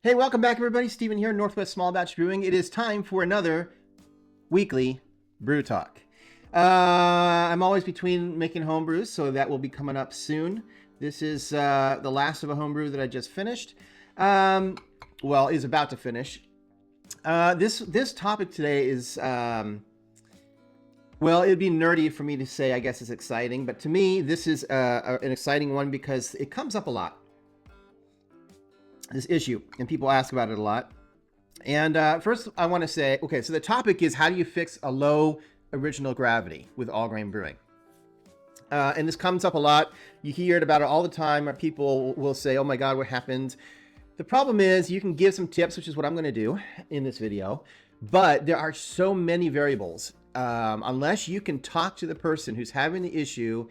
Hey, welcome back everybody. Steven here, Northwest Small Batch Brewing. It is time for another weekly brew talk. I'm always between making home brews, so that will be coming up soon. This is the last of a home brew that I just finished. Well, is about to finish. This topic today is, well, it'd be nerdy for me to say, I guess it's exciting, but to me, this is an exciting one because it comes up a lot. This issue, and people ask about it a lot. And first I want to say, okay, so the topic is how do you fix a low original gravity with all grain brewing? And this comes up a lot. You hear it about it all the time. People will say, oh my God, what happened? The problem is you can give some tips, which is what I'm going to do in this video, but there are so many variables. Unless you can talk to the person who's having the issue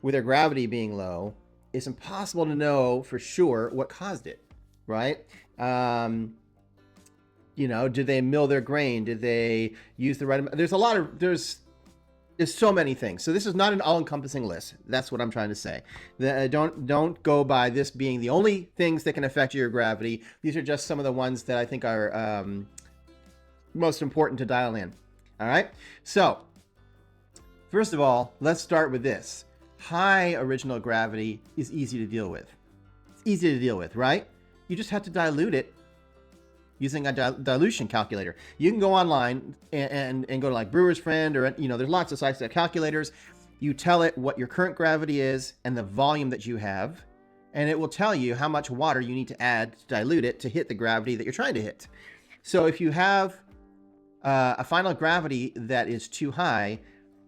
with their gravity being low, it's impossible to know for sure what caused it. Right? You know, did they mill their grain? Did they use the right amount? There's so many things. So this is not an all-encompassing list. That's what I'm trying to say. Don't go by this being the only things that can affect your gravity. These are just some of the ones that I think are most important to dial in. All right. So first of all, let's start with this. High original gravity is easy to deal with. It's easy to deal with, right? You just have to dilute it using a dilution calculator. You can go online and go to like Brewer's Friend, or, you know, there's lots of sites that have calculators. You tell it what your current gravity is and the volume that you have, and it will tell you how much water you need to add to dilute it to hit the gravity that you're trying to hit. So if you have a final gravity that is too high,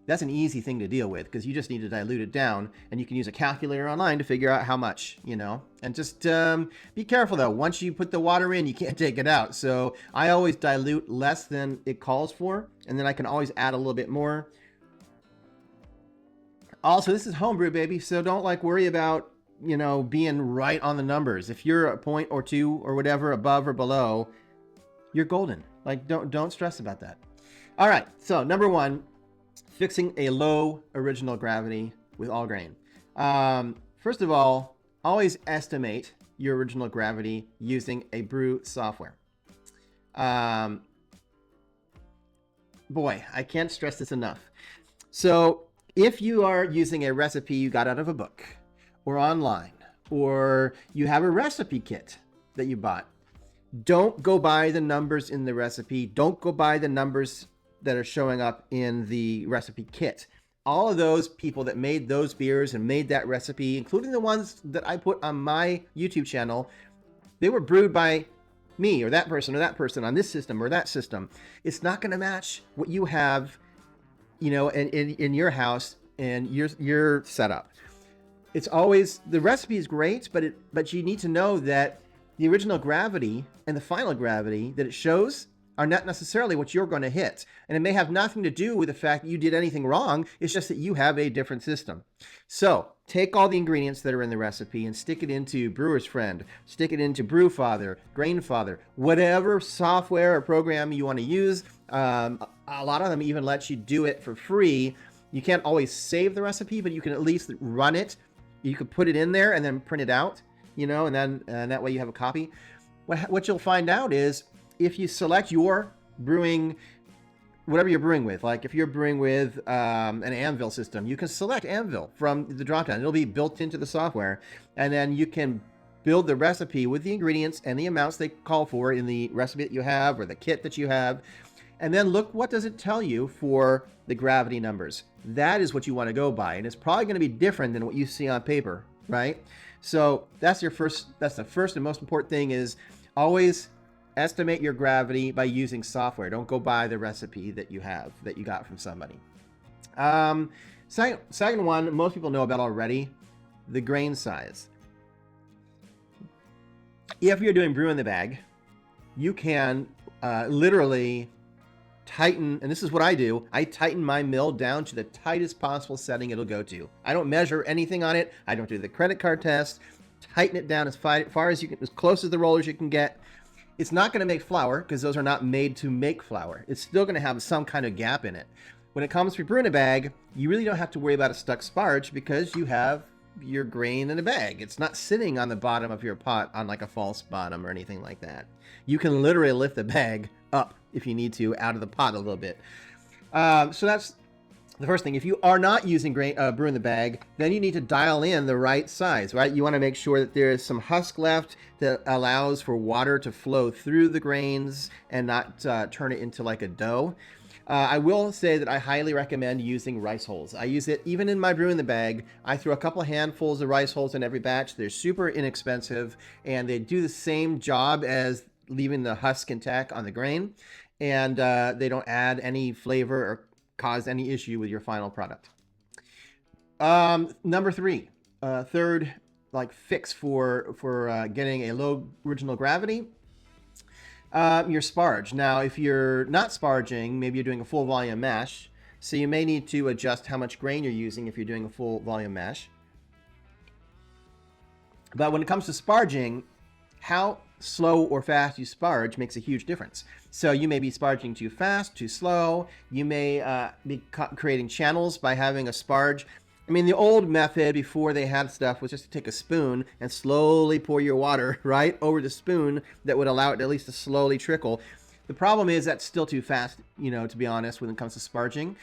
that's an easy thing to deal with because you just need to dilute it down, and you can use a calculator online to figure out how much, you know, and just be careful though. Once you put the water in, you can't take it out. So I always dilute less than it calls for, and then I can always add a little bit more. Also, this is homebrew, baby. So don't like worry about, you know, being right on the numbers. If you're a point or two or whatever above or below, you're golden. Like don't stress about that. All right. So number one, fixing a low original gravity with all grain. First of all, always estimate your original gravity using a brew software. Boy, I can't stress this enough. So if you are using a recipe you got out of a book or online, or you have a recipe kit that you bought, don't go by the numbers in the recipe. Don't go by the numbers that are showing up in the recipe kit. All of those people that made those beers and made that recipe, including the ones that I put on my YouTube channel, they were brewed by me or that person on this system or that system. It's not going to match what you have, you know, in your house and your setup. It's always, the recipe is great, but you need to know that the original gravity and the final gravity that it shows are not necessarily what you're going to hit. And it may have nothing to do with the fact that you did anything wrong. It's just that you have a different system. So take all the ingredients that are in the recipe and stick it into Brewer's Friend, stick it into Brewfather, Grainfather, whatever software or program you want to use. A lot of them even let you do it for free. You can't always save the recipe, but you can at least run it. You could put it in there and then print it out, you know, and then that way you have a copy. What you'll find out is, if you select your brewing, whatever you're brewing with, like if you're brewing with an Anvil system, you can select Anvil from the dropdown. It'll be built into the software, and then you can build the recipe with the ingredients and the amounts they call for in the recipe that you have or the kit that you have. And then look, what does it tell you for the gravity numbers? That is what you want to go by, and it's probably going to be different than what you see on paper, right? So that's the first and most important thing, is always estimate your gravity by using software. Don't go by the recipe that you have, that you got from somebody. Second one, most people know about already, the grain size. If you're doing brew in the bag, you can literally tighten, and this is what I do. I tighten my mill down to the tightest possible setting it'll go to. I don't measure anything on it. I don't do the credit card test. Tighten it down as far as you can, as close as the rollers you can get. It's not going to make flour because those are not made to make flour. It's still going to have some kind of gap in it. When it comes to brew in a bag, you really don't have to worry about a stuck sparge because you have your grain in a bag. It's not sitting on the bottom of your pot on like a false bottom or anything like that. You can literally lift the bag up if you need to out of the pot a little bit. So that's the first thing. If you are not using brew in the bag, then you need to dial in the right size, right? You want to make sure that there is some husk left that allows for water to flow through the grains and not turn it into like a dough. I will say that I highly recommend using rice hulls. I use it even in my brew in the bag. I throw a couple of handfuls of rice hulls in every batch. They're super inexpensive and they do the same job as leaving the husk intact on the grain. And they don't add any flavor or cause any issue with your final product. Number three, third like fix for getting a low original gravity. Your sparge. Now, if you're not sparging, maybe you're doing a full volume mash, so you may need to adjust how much grain you're using if you're doing a full volume mash. But when it comes to sparging, how slow or fast you sparge makes a huge difference. So you may be sparging too fast, too slow. You may be creating channels by having a sparge. I mean, the old method before they had stuff was just to take a spoon and slowly pour your water right over the spoon that would allow it at least to slowly trickle. The problem is that's still too fast, you know, to be honest, when it comes to sparging.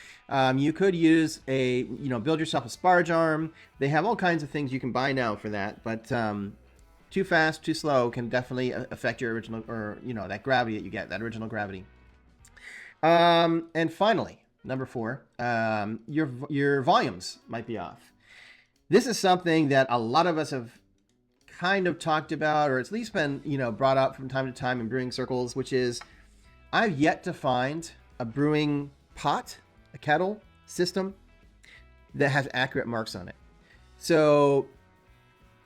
You could use build yourself a sparge arm. They have all kinds of things you can buy now for that, but too fast, too slow can definitely affect your original, or, that gravity that you get, that original gravity. And finally, number four, your volumes might be off. This is something that a lot of us have kind of talked about, or at least been, brought up from time to time in brewing circles, which is I've yet to find a brewing pot, a kettle system that has accurate marks on it. So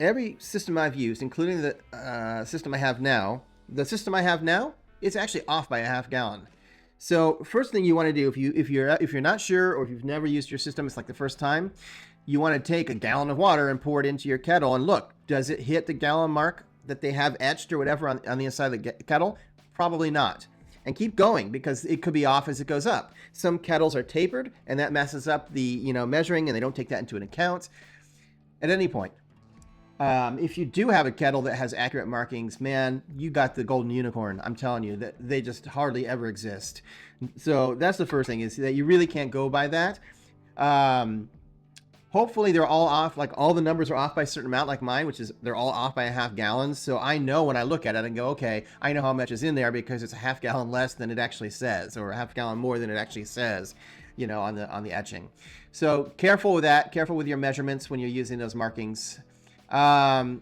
every system I've used, including the system I have now, it's actually off by a half gallon. So first thing you want to do, if you're not sure, or if you've never used your system, it's like the first time, you want to take a gallon of water and pour it into your kettle and look, does it hit the gallon mark that they have etched or whatever on the inside of the kettle? Probably not. And keep going, because it could be off as it goes up. Some kettles are tapered and that messes up the measuring, and they don't take that into an account. At any point, if you do have a kettle that has accurate markings, man, you got the golden unicorn. I'm telling you that they just hardly ever exist. So that's the first thing, is that you really can't go by that. Hopefully they're all off, like all the numbers are off by a certain amount, like mine, which is they're all off by a half gallon. So I know when I look at it and go, okay, I know how much is in there because it's a half gallon less than it actually says, or a half gallon more than it actually says, on the etching. So careful with that. Careful with your measurements when you're using those markings. And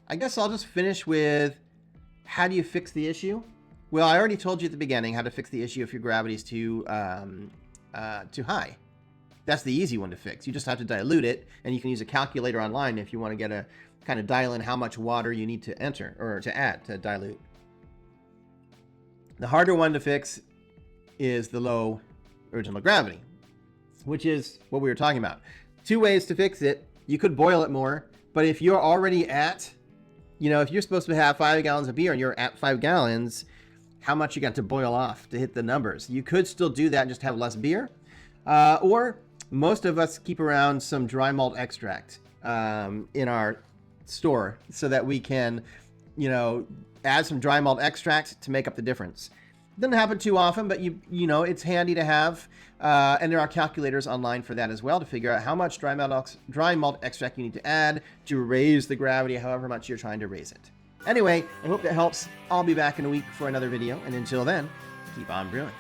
I guess I'll just finish with, how do you fix the issue? Well, I already told you at the beginning how to fix the issue if your gravity is too high. That's the easy one to fix. You just have to dilute it, and you can use a calculator online if you want to get a kind of dial in how much water you need to enter or to add to dilute. The harder one to fix is the low original gravity, which is what we were talking about. Two ways to fix it. You could boil it more, but if you're already at, if you're supposed to have 5 gallons of beer and you're at 5 gallons, how much you got to boil off to hit the numbers? You could still do that and just have less beer. Or most of us keep around some dry malt extract in our store so that we can, add some dry malt extract to make up the difference. Doesn't happen too often, but it's handy to have. And there are calculators online for that as well, to figure out how much dry malt extract you need to add to raise the gravity, however much you're trying to raise it. Anyway, I hope that helps. I'll be back in a week for another video, and until then, keep on brewing.